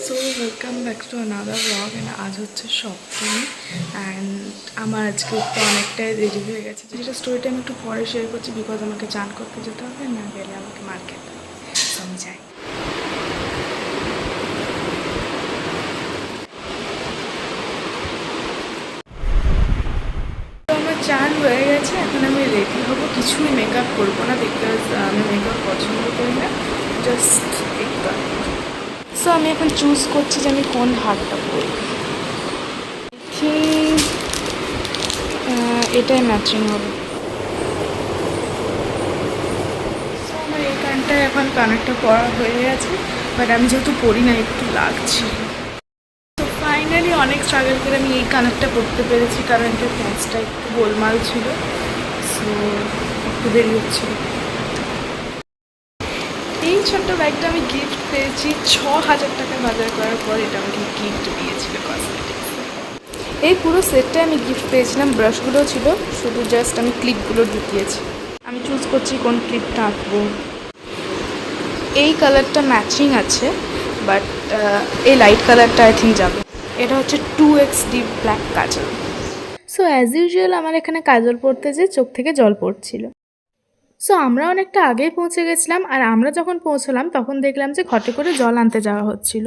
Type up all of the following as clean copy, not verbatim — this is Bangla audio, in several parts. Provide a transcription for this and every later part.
So welcome back to another blog and আজ হচ্ছে সপ্তমী অ্যান্ড আমার আজকে উঠতে অনেকটাই দেরি হয়ে গেছে। যেটা স্টোরিটা আমি একটু পরে শেয়ার করছি বিকজ আমাকে চান করতে যেতে হবে, না গেলে আমাকে মার খেতে হবে। সো আমি যাই। তো আমার চান হয়ে গেছে, এখন আমি রেডি হবো। কিছুই মেকআপ করবো না বিকজ আমি মেকআপ পছন্দ করি না, জাস্ট একটু। সো আমি এখন চুজ করছি যে আমি কোন হারটা পরি। ঠিক এটাই ম্যাচিং হবে। সো আমার এই কানটায় এখন কানেরটা পরা হয়ে গেছে, বাট আমি যেহেতু পরি না একটু লাগছি। তো ফাইনালি অনেক স্ট্রাগল করে আমি এই কানেরটা পরতে পেরেছি, কারণ এটার প্যাঁচটা একটু গোলমাল ছিল। সো একটু দেরি হচ্ছিল। এই ছোট্ট ব্যাগটা আমি গিফট পেয়েছি 6,000 টাকা বাজার করার পর। এটা আমাকে গিফট দিয়েছিল কসমেটিক্স। এই পুরো সেটটাই আমি গিফট পেয়েছিলাম। ব্রাশগুলো ছিল, শুধু জাস্ট আমি ক্লিপগুলো ঢুকিয়েছি। আমি চুজ করছি কোন ক্লিপটা আঁকবো। এই কালারটা ম্যাচিং আছে, বাট এই লাইট কালারটা আই থিঙ্ক যাবে। এটা হচ্ছে 2x ডিপ ব্ল্যাক কাজল। সো অ্যাজ ইউজুয়াল আমার এখানে কাজল পড়তে যে চোখ থেকে জল পড়ছিল। সো আমরা অনেকটা আগেই পৌঁছে গেছিলাম, আর আমরা যখন পৌঁছলাম তখন দেখলাম যে ঘটে করে জল আনতে যাওয়া হচ্ছিল।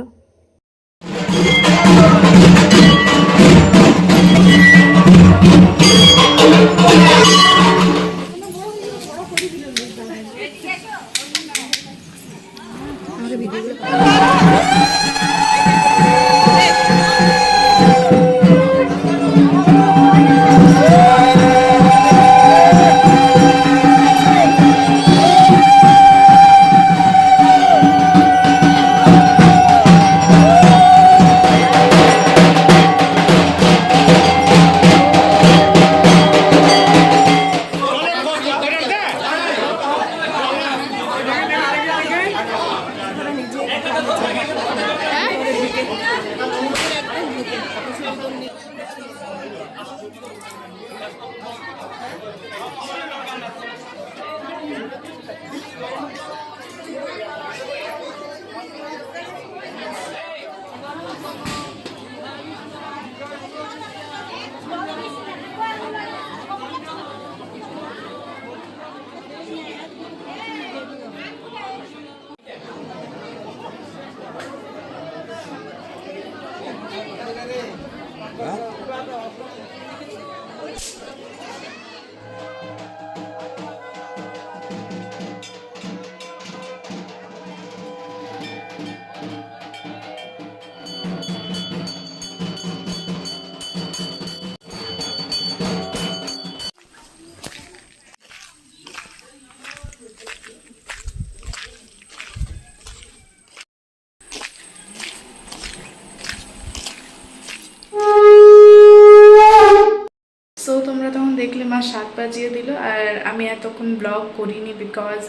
সো তোমরা তখন দেখলে মা 7 বাজিয়ে দিল, আর আমি এতক্ষণ ব্লগ করিনি বিকজ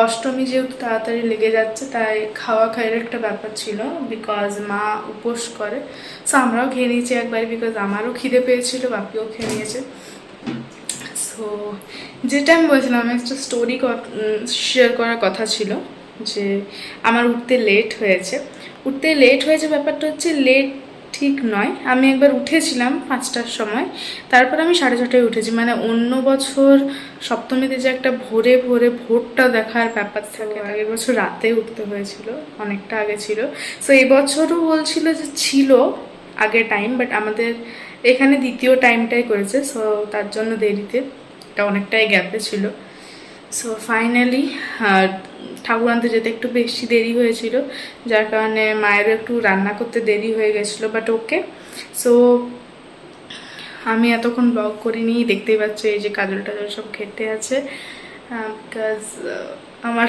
অষ্টমী যেহেতু তাড়াতাড়ি লেগে যাচ্ছে, তাই খাওয়া খাওয়ার একটা ব্যাপার ছিল বিকজ মা উপোস করে। সো আমরাও খেয়ে নিয়েছি একবার বিকজ আমারও খিদে পেয়েছিল, বাপিও খেয়ে নিয়েছে। সো যেটা আমি বলছিলাম, আমি একটা স্টোরি শেয়ার করার কথা ছিল যে আমার উঠতে লেট হয়েছে। ব্যাপারটা হচ্ছে লেট ঠিক নয়, আমি একবার উঠেছিলাম 5টার সময়, তারপর আমি 6:30টায় উঠেছি। মানে অন্য বছর সপ্তমীতে যে একটা ভোরে ভোরে ভোরটা দেখার ব্যাপার থাকে, আগের বছর রাতে উঠতে হয়েছিল, অনেকটা আগে ছিল। সো এবছরও বলছিল যে ছিল আগে টাইম, বাট আমাদের এখানে দ্বিতীয় টাইমটাই করেছে, সো তার জন্য দেরিতে, এটা অনেকটাই গ্যাপে ছিল। সো ফাইনালি ঠাকুর আনতে যেতে একটু বেশি দেরি হয়েছিল, যার কারণে মায়েরও একটু রান্না করতে দেরি হয়ে গেছিলো, বাট ওকে। সো আমি এতক্ষণ ব্লগ করিনি, দেখতেই পাচ্ছ এই যে কাজল টাজল সব ঘেটে আছে বিকজ আমার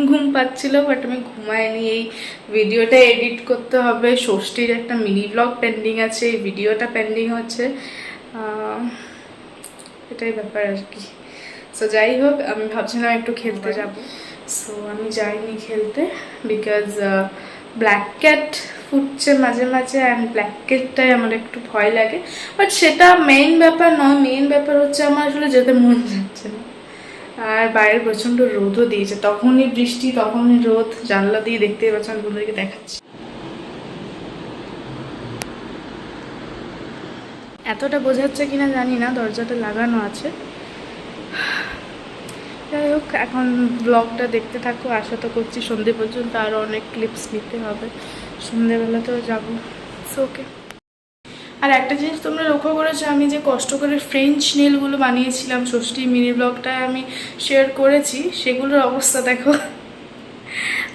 ঘুম পাচ্ছিল, বাট আমি ঘুমাইনি। এই ভিডিওটা এডিট করতে হবে, ষষ্ঠীর একটা মিনি ব্লগ পেন্ডিং আছে, এই ভিডিওটা পেন্ডিং হচ্ছে, এটাই ব্যাপার আর কি। সো যাই হোক, আমি ভাবছিলাম একটু খেলতে যাব, সো আমি যাইনি খেলতে বিকজ ব্ল্যাক ক্যাট ফুটছে মাঝে মাঝে, অ্যান্ড ব্ল্যাক ক্যাটটাই আমার একটু ভয় লাগে। বাট সেটা মেইন ব্যাপার নয়, মেইন ব্যাপার হচ্ছে আমার আসলে যেতে মন যাচ্ছে না, আর বাইরে প্রচণ্ড রোদও দিয়েছে, তখনই বৃষ্টি তখনই রোদ, জানলা দিয়ে দেখতেই পাচ্ছি, আমি তোমাদেরকে দেখাচ্ছি। এতটা বোঝাচ্ছে কিনা জানি না, দরজাটা লাগানো আছে। যাই হোক, এখন ব্লগটা দেখতে থাকো। আশা তো করছি সন্ধে পর্যন্ত আরও অনেক ক্লিপস নিতে হবে, সন্ধেবেলাতেও যাবো। ওকে। আর একটা জিনিস তোমরা লক্ষ্য করেছো, আমি যে কষ্ট করে ফ্রেঞ্চ নেলগুলো বানিয়েছিলাম, ষষ্ঠী মিনি ব্লগটায় আমি শেয়ার করেছি, সেগুলোর অবস্থা দেখো।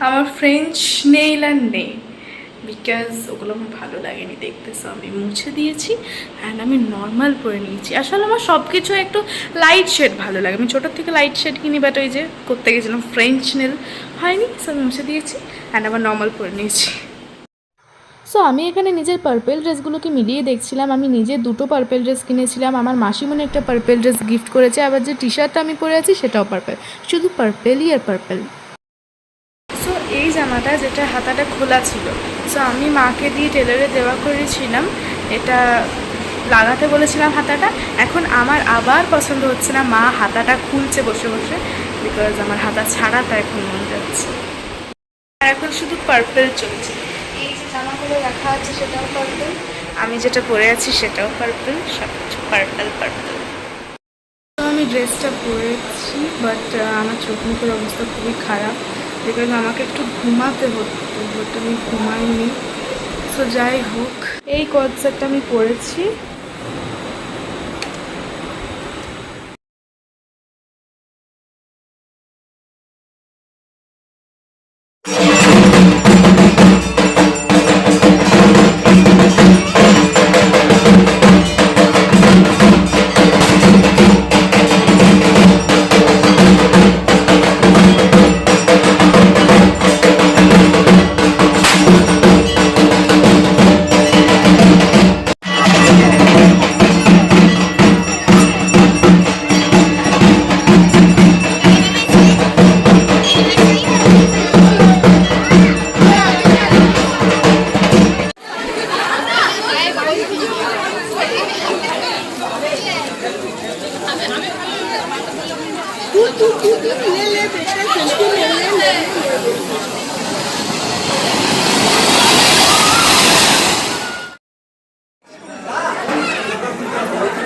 আমার ফ্রেঞ্চ নেইল আর নেই, বিকজ ওগুলো আমার ভালো লাগেনি দেখতে। সো আমি মুছে দিয়েছি অ্যান্ড আমি নর্মাল পরে নিয়েছি। আসলে আমার সব কিছু একটু লাইট শেড ভালো লাগে, আমি ছোটোর থেকে লাইট শেড কিনি, বাট ওই যে করতে গেছিলাম ফ্রেঞ্চ নেল হয়নি, সো আমি মুছে দিয়েছি অ্যান্ড আবার নর্মাল পরে নিয়েছি। সো আমি এখানে নিজের পার্পেল ড্রেসগুলোকে মিলিয়ে দেখছিলাম। আমি নিজে দুটো পার্পেল ড্রেস কিনেছিলাম, আমার মাসিমণি একটা পার্পেল ড্রেস গিফট করেছে, আবার যে টি শার্টটা আমি পরে আছি সেটাও পার্পেল, শুধু পার্পেলই আর পার্পেল। সো এই জামাটা যেটা হাতাটা খোলা ছিল, সো আমি মাকে দিয়ে টেলারে দেওয়া করেছিলাম, এটা লাগাতে বলেছিলাম হাতাটা। এখন আমার আবার পছন্দ হচ্ছে না, মা হাতাটা খুলছে বসে বসে, বিকজ আমার হাতা ছাড়াটা এখন মন যাচ্ছে। আর এখন শুধু পার্পেল চলছে। এই যে জামাগুলো রাখা আছে সেটাও পার্পেল, আমি যেটা পরে আছি সেটাও পার্পেল, সব কিছু পার্পেল পার্পেল। তো আমি ড্রেসটা পরেছি, বাট আমার চোখ মুখের অবস্থা খুবই খারাপ, বিকজ আমাকে একটু ঘুমাতে হতো, বাট আমি ঘুমাইনি। সো যাই হোক, এই কনসেপ্টটা আমি পরেছি।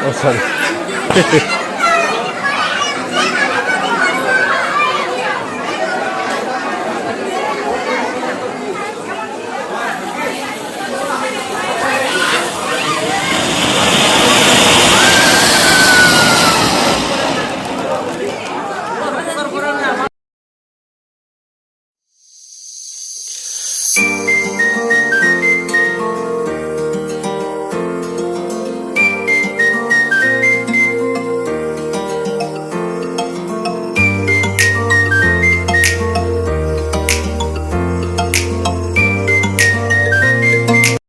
Oh, sorry.